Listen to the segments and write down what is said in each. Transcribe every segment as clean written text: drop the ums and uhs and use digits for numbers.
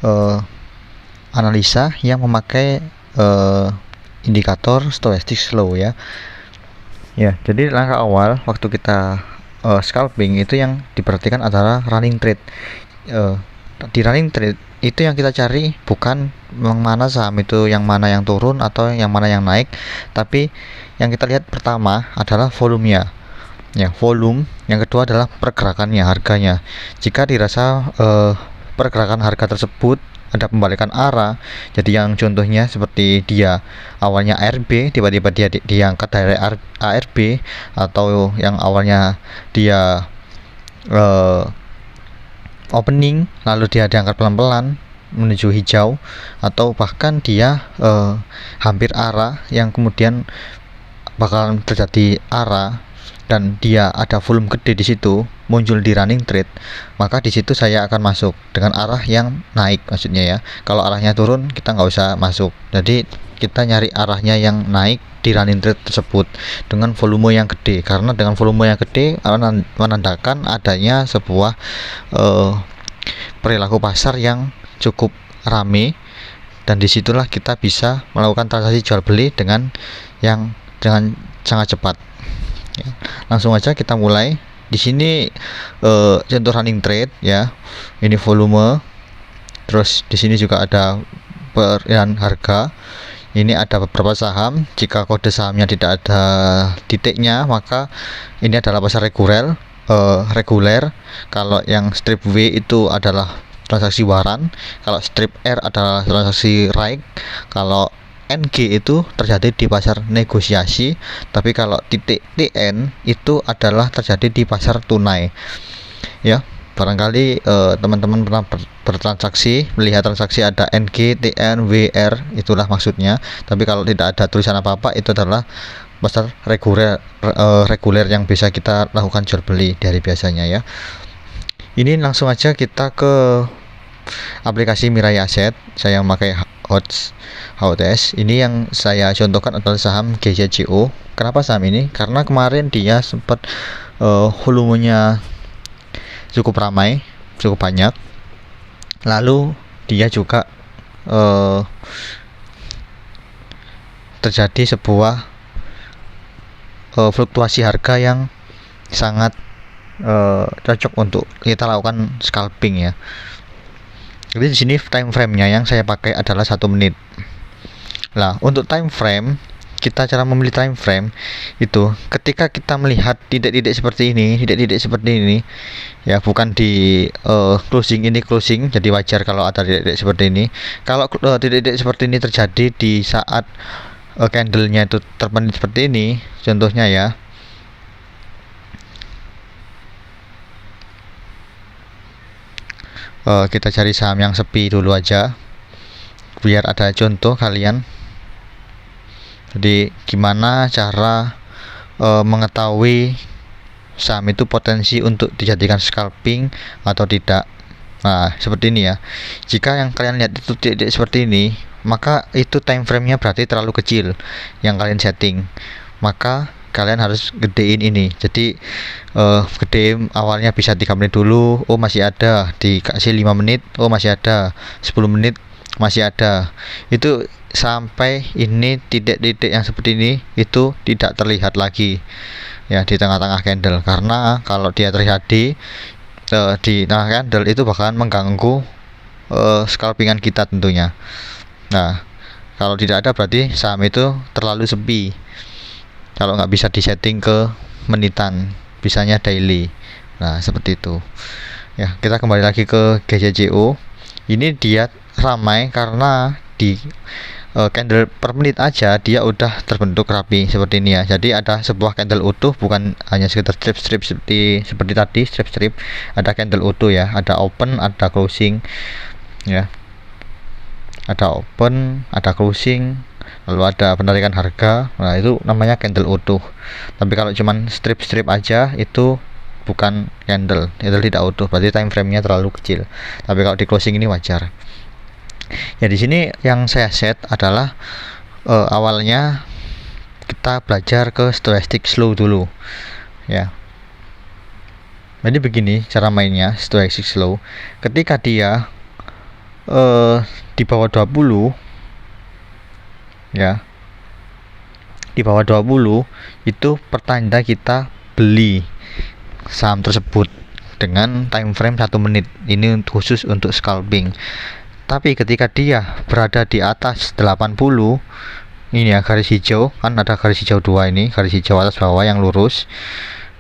uh, analisa yang memakai indikator stochastic slow ya. Jadi langkah awal waktu kita scalping itu yang diperhatikan adalah running trade. Di running trade itu yang kita cari bukan yang mana saham itu, yang mana yang turun atau yang mana yang naik, tapi yang kita lihat pertama adalah volumenya. Volume. Yang kedua adalah pergerakannya, harganya. Jika dirasa pergerakan harga tersebut ada pembalikan arah, jadi yang contohnya seperti dia awalnya ARB tiba-tiba dia diangkat dari ARB, atau yang awalnya dia opening lalu dia diangkat pelan-pelan menuju hijau, atau bahkan dia hampir arah yang kemudian bakalan terjadi arah dan dia ada volume gede di situ muncul di running trade, maka di situ saya akan masuk dengan arah yang naik, maksudnya ya. Kalau arahnya turun kita nggak usah masuk, jadi kita nyari arahnya yang naik di running trade tersebut dengan volume yang gede, karena dengan volume yang gede menandakan adanya sebuah perilaku pasar yang cukup rame, dan disitulah kita bisa melakukan transaksi jual beli dengan sangat cepat. Langsung aja kita mulai. Di sini contoh running trade ya. Ini volume. Terus di sini juga ada perkiraan harga. Ini ada beberapa saham. Jika kode sahamnya tidak ada titiknya, maka ini adalah pasar reguler. Kalau yang strip W itu adalah transaksi waran. Kalau strip R adalah transaksi right. Kalau NG itu terjadi di pasar negosiasi, tapi kalau titik TN itu adalah terjadi di pasar tunai. Ya, barangkali teman-teman pernah bertransaksi, melihat transaksi ada NG, TN, WR, itulah maksudnya. Tapi kalau tidak ada tulisan apa-apa, itu adalah pasar reguler yang bisa kita lakukan jual beli dari biasanya ya. Ini langsung aja kita ke aplikasi Mirai Asset. Saya memakai HOTS. Ini yang saya contohkan adalah saham GZCO. Kenapa saham ini? Karena kemarin dia sempat volumenya cukup ramai, cukup banyak. Lalu dia juga terjadi sebuah fluktuasi harga yang sangat cocok untuk kita lakukan scalping ya. Jadi di sini time frame-nya yang saya pakai adalah 1 menit. Nah, untuk time frame, cara memilih time frame itu ketika kita melihat titik-titik seperti ini, ya, bukan di closing jadi wajar kalau ada titik-titik seperti ini. Kalau titik-titik seperti ini terjadi di saat candle-nya itu terbentuk seperti ini, contohnya ya. Kita cari saham yang sepi dulu aja biar ada contoh kalian. Jadi gimana cara mengetahui saham itu potensi untuk dijadikan scalping atau tidak. Nah, seperti ini ya. Jika yang kalian lihat itu titik seperti ini, maka itu time frame-nya berarti terlalu kecil yang kalian setting. Maka kalian harus gedein ini. Jadi gede awalnya bisa 3 menit dulu, oh masih ada, dikasih 5 menit, oh masih ada, 10 menit masih ada. Itu sampai ini titik-titik yang seperti ini itu tidak terlihat lagi ya di tengah-tengah candle, karena kalau dia terjadi di tengah candle itu bakalan mengganggu scalpingan kita tentunya. Nah, kalau tidak ada berarti saham itu terlalu sepi. Kalau nggak bisa disetting ke menitan, bisanya daily. Nah, seperti itu ya. Kita kembali lagi ke GZCO. Ini dia ramai karena di candle per menit aja dia udah terbentuk rapi seperti ini ya. Jadi ada sebuah candle utuh, bukan hanya sekedar strip seperti tadi strip. Ada candle utuh ya, ada open, ada closing ya. Ada open, ada closing, lalu ada penarikan harga. Nah, itu namanya candle utuh. Tapi kalau cuman strip aja itu bukan candle, itu tidak utuh, berarti time frame-nya terlalu kecil. Tapi kalau di closing ini wajar. Ya, di sini yang saya set adalah awalnya kita belajar ke stochastic slow dulu ya. Jadi begini cara mainnya stochastic slow. Ketika dia di bawah 20 ya, di bawah 20 itu pertanda kita beli saham tersebut dengan time frame 1 menit. Ini khusus untuk scalping. Tapi ketika dia berada di atas 80, ini ya garis hijau, kan ada garis hijau 2 ini, garis hijau atas bawah yang lurus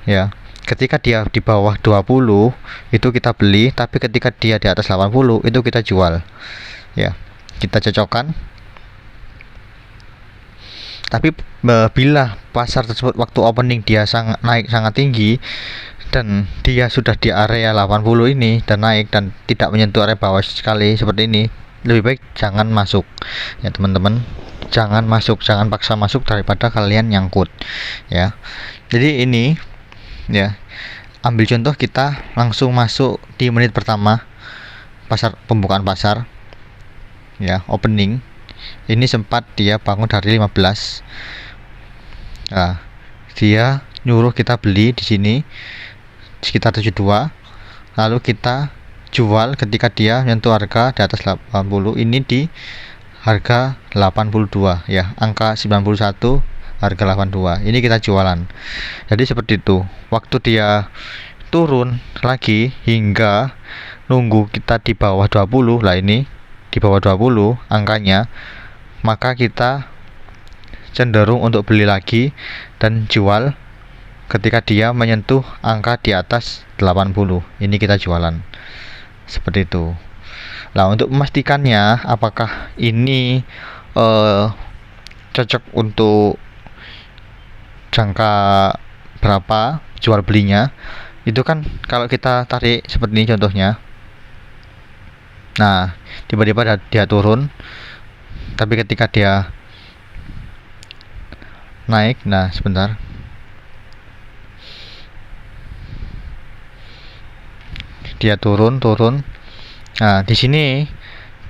ya. Ketika dia di bawah 20 itu kita beli, tapi ketika dia di atas 80 itu kita jual ya. Kita cocokkan. Tapi bila pasar tersebut waktu opening dia naik sangat tinggi dan dia sudah di area 80 ini dan naik dan tidak menyentuh area bawah sekali seperti ini, lebih baik jangan masuk ya teman-teman. Jangan masuk, jangan paksa masuk daripada kalian nyangkut ya. Jadi ini ya, ambil contoh kita langsung masuk di menit pertama pasar, pembukaan pasar ya, opening. Ini sempat dia bangun dari 15. Nah, dia nyuruh kita beli di sini sekitar 72. Lalu kita jual ketika dia menyentuh harga di atas 80. Ini di harga 82 ya, angka 91 harga 82. Ini kita jualan. Jadi seperti itu. Waktu dia turun lagi hingga nunggu kita di bawah 20. Lah ini di bawah 20 angkanya, maka kita cenderung untuk beli lagi dan jual ketika dia menyentuh angka di atas 80. Ini kita jualan seperti itu. Nah, untuk memastikannya apakah ini cocok untuk jangka berapa jual belinya, itu kan kalau kita tarik seperti ini contohnya. Nah, tiba-tiba dia turun, tapi ketika dia naik, nah sebentar, dia turun. Nah, di sini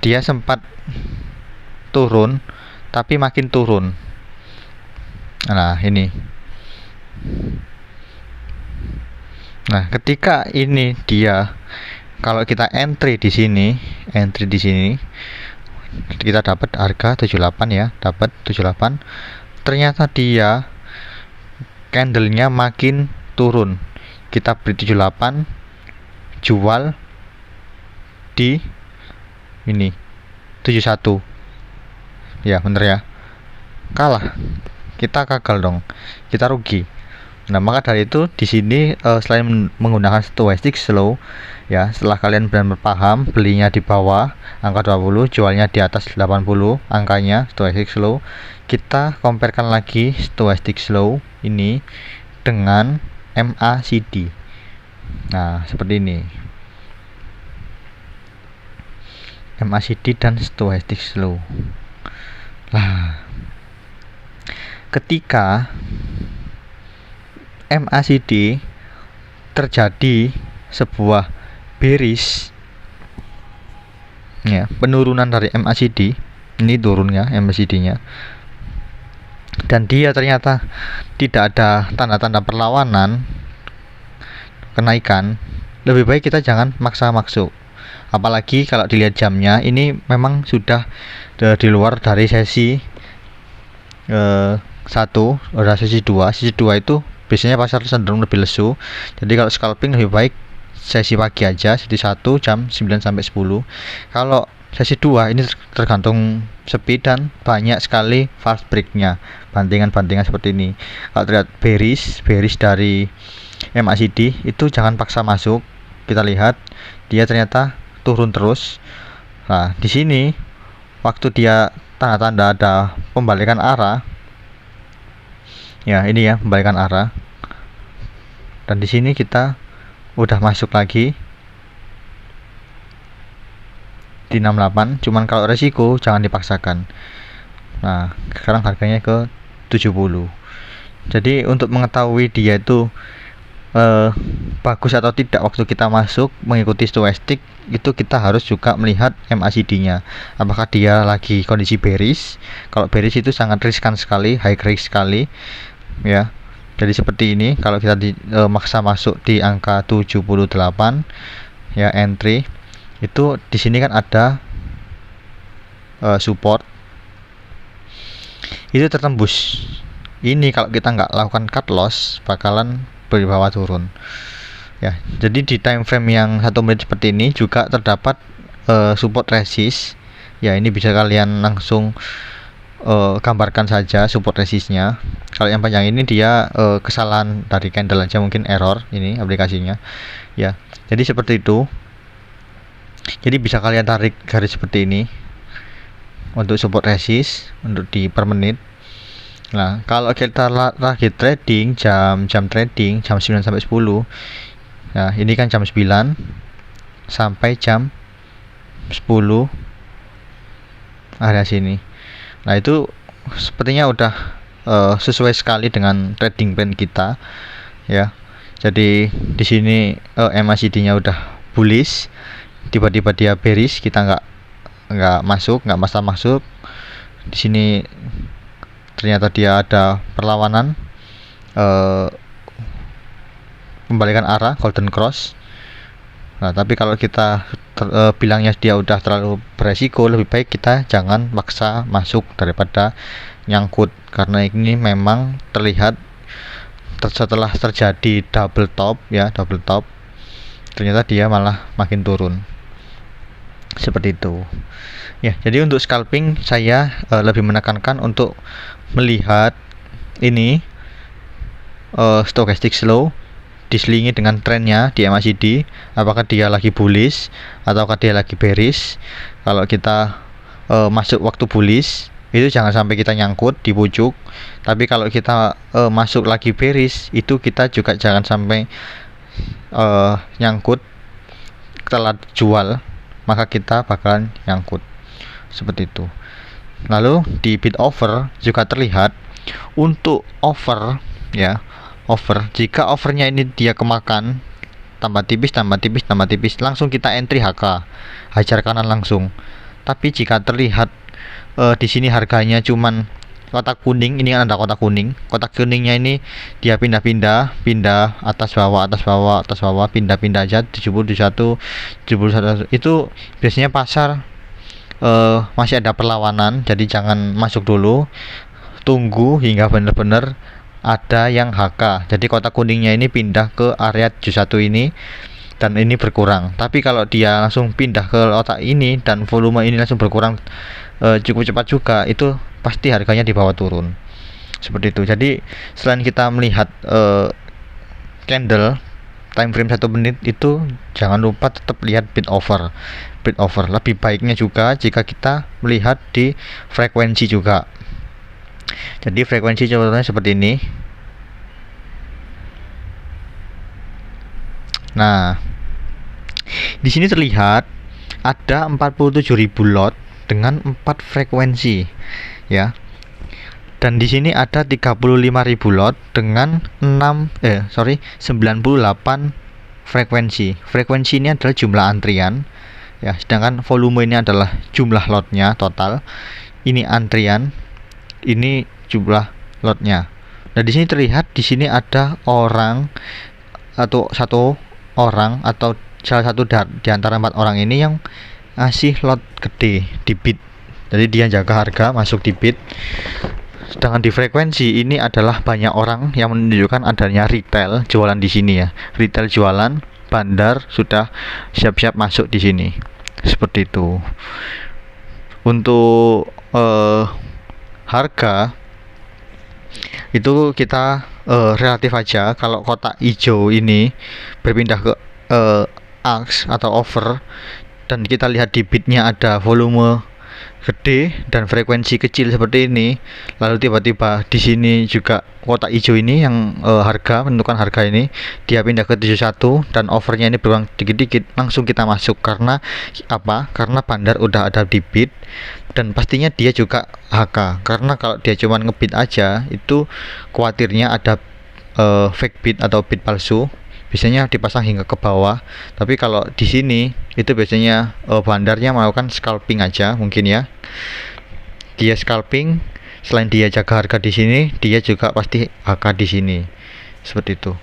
dia sempat turun, tapi makin turun. Nah, ini. Nah, ketika ini dia, kalau kita entry di sini, kita dapat harga 78 ya, dapat 78. Ternyata dia candlenya makin turun. Kita beli 78, jual di ini 71. Ya, bener ya. Kalah. Kita gagal dong. Kita rugi. Nah, maka dari itu di sini selain menggunakan stochastic slow ya, setelah kalian benar-benar paham belinya di bawah angka 20, jualnya di atas 80 angkanya stochastic slow, kita comparekan lagi stochastic slow ini dengan MACD. Nah, seperti ini. MACD dan stochastic slow. Nah, ketika MACD terjadi sebuah bearish ya, penurunan dari MACD, ini turunnya MACD-nya, dan dia ternyata tidak ada tanda-tanda perlawanan kenaikan, lebih baik kita jangan maksa masuk. Apalagi kalau dilihat jamnya, ini memang sudah di luar dari sesi 1, udah sesi 2. Sesi 2 itu biasanya pasar cenderung lebih lesu. Jadi kalau scalping lebih baik sesi pagi aja, sesi 1 jam 9 sampai 10. Kalau sesi 2 ini tergantung sepi dan banyak sekali fast break-nya, bantingan-bantingan seperti ini. Kalau terlihat bearish dari MACD itu jangan paksa masuk. Kita lihat dia ternyata turun terus. Nah, di sini waktu dia tanda-tanda ada pembalikan arah. Ya, ini ya pembalikan arah. Dan di sini kita udah masuk lagi di 68. Cuman kalau resiko jangan dipaksakan. Nah, sekarang harganya ke 70. Jadi untuk mengetahui dia itu bagus atau tidak waktu kita masuk mengikuti stochastic, itu kita harus juga melihat MACD-nya. Apakah dia lagi kondisi bearish? Kalau bearish itu sangat riskan sekali, high risk sekali ya. Jadi seperti ini, kalau kita maksa masuk di angka 78 ya, entry itu di sini kan ada support itu tertembus. Ini kalau kita nggak lakukan cut loss bakalan berbawa turun ya. Jadi di time frame yang 1 menit seperti ini juga terdapat support resist ya. Ini bisa kalian langsung gambarkan saja support resistnya. Kalau yang panjang ini dia kesalahan dari candle aja, mungkin error ini aplikasinya ya. Jadi seperti itu. Jadi bisa kalian tarik garis seperti ini untuk support resist untuk di per menit. Nah, kalau kita lagi trading jam trading jam 9 sampai 10. Nah, ini kan jam 9 sampai jam 10 area sini. Nah, itu sepertinya udah sesuai sekali dengan trading plan kita ya. Jadi di sini MACD-nya udah bullish, tiba-tiba dia bearish, kita nggak masuk, nggak masuk. Di sini ternyata dia ada perlawanan pembalikan arah golden cross. Nah, tapi kalau kita bilangnya dia udah terlalu beresiko, lebih baik kita jangan maksa masuk daripada nyangkut, karena ini memang terlihat setelah terjadi double top ya, ternyata dia malah makin turun seperti itu ya. Jadi untuk scalping saya lebih menekankan untuk melihat ini stochastic slow diselingi dengan trennya di MACD, apakah dia lagi bullish ataukah dia lagi bearish. Kalau kita masuk waktu bullish itu jangan sampai kita nyangkut di pucuk, tapi kalau kita masuk lagi bearish itu kita juga jangan sampai nyangkut telat jual, maka kita bakalan nyangkut seperti itu. Lalu di bid over juga terlihat untuk over ya, jika overnya ini dia kemakan tambah tipis langsung kita entry HK, hajar kanan langsung. Tapi jika terlihat di sini harganya cuman kotak kuning, ini kan ada kotak kuningnya ini dia pindah atas bawah pindah aja 71 itu biasanya pasar masih ada perlawanan. Jadi jangan masuk dulu, tunggu hingga benar-benar ada yang HK. Jadi kotak kuningnya ini pindah ke area 71 ini dan ini berkurang. Tapi kalau dia langsung pindah ke kotak ini dan volume ini langsung berkurang cukup cepat juga, itu pasti harganya dibawa turun seperti itu. Jadi selain kita melihat candle time frame 1 menit itu, jangan lupa tetap lihat bid over. Lebih baiknya juga jika kita melihat di frekuensi juga. Jadi frekuensi contohnya seperti ini. Nah, di sini terlihat ada 47.000 lot dengan 4 frekuensi ya. Dan di sini ada 35.000 lot dengan 98 frekuensi. Frekuensi ini adalah jumlah antrian ya, sedangkan volume ini adalah jumlah lotnya total. Ini antrian, ini jumlah lotnya. Nah, di sini terlihat di sini ada orang atau salah satu di antara 4 orang ini yang ngasih lot gede di bid. Jadi dia jaga harga masuk di bid. Sedangkan di frekuensi ini adalah banyak orang yang menunjukkan adanya retail jualan di sini ya. Retail jualan, bandar sudah siap-siap masuk di sini. Seperti itu. Untuk harga itu kita relatif aja. Kalau kotak hijau ini berpindah ke AX atau over, dan kita lihat di bidnya ada volume gede dan frekuensi kecil seperti ini, lalu tiba-tiba di sini juga kotak hijau ini yang harga menentukan harga ini dia pindah ke 71 dan overnya ini berkurang dikit-dikit, langsung kita masuk. Karena apa? Karena bandar udah ada di bid dan pastinya dia juga HK. Karena kalau dia cuma ngebid aja itu khawatirnya ada fake bid atau bid palsu, biasanya dipasang hingga ke bawah. Tapi kalau di sini itu biasanya bandarnya melakukan scalping aja mungkin ya. Dia scalping, selain dia jaga harga di sini, dia juga pasti HK di sini. Seperti itu.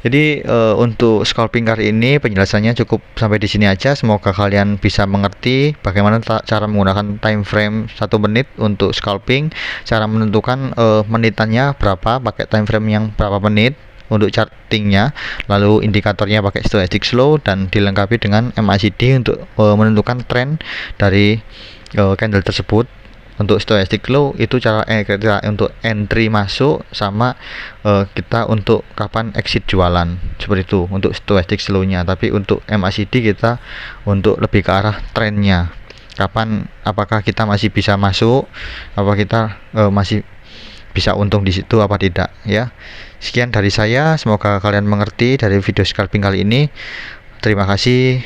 Jadi untuk scalping kali ini penjelasannya cukup sampai di sini aja. Semoga kalian bisa mengerti bagaimana cara menggunakan time frame 1 menit untuk scalping, cara menentukan menitannya berapa pakai time frame yang berapa menit untuk chartingnya, lalu indikatornya pakai stochastic slow, dan dilengkapi dengan MACD untuk menentukan tren dari candle tersebut. Untuk stochastic low itu cara kita untuk entry masuk, sama kita untuk kapan exit jualan, seperti itu untuk stochastic slow-nya. Tapi untuk MACD kita untuk lebih ke arah trennya, kapan, apakah kita masih bisa masuk, apa kita masih bisa untung di situ apa tidak ya. Sekian dari saya, semoga kalian mengerti dari video scalping kali ini. Terima kasih.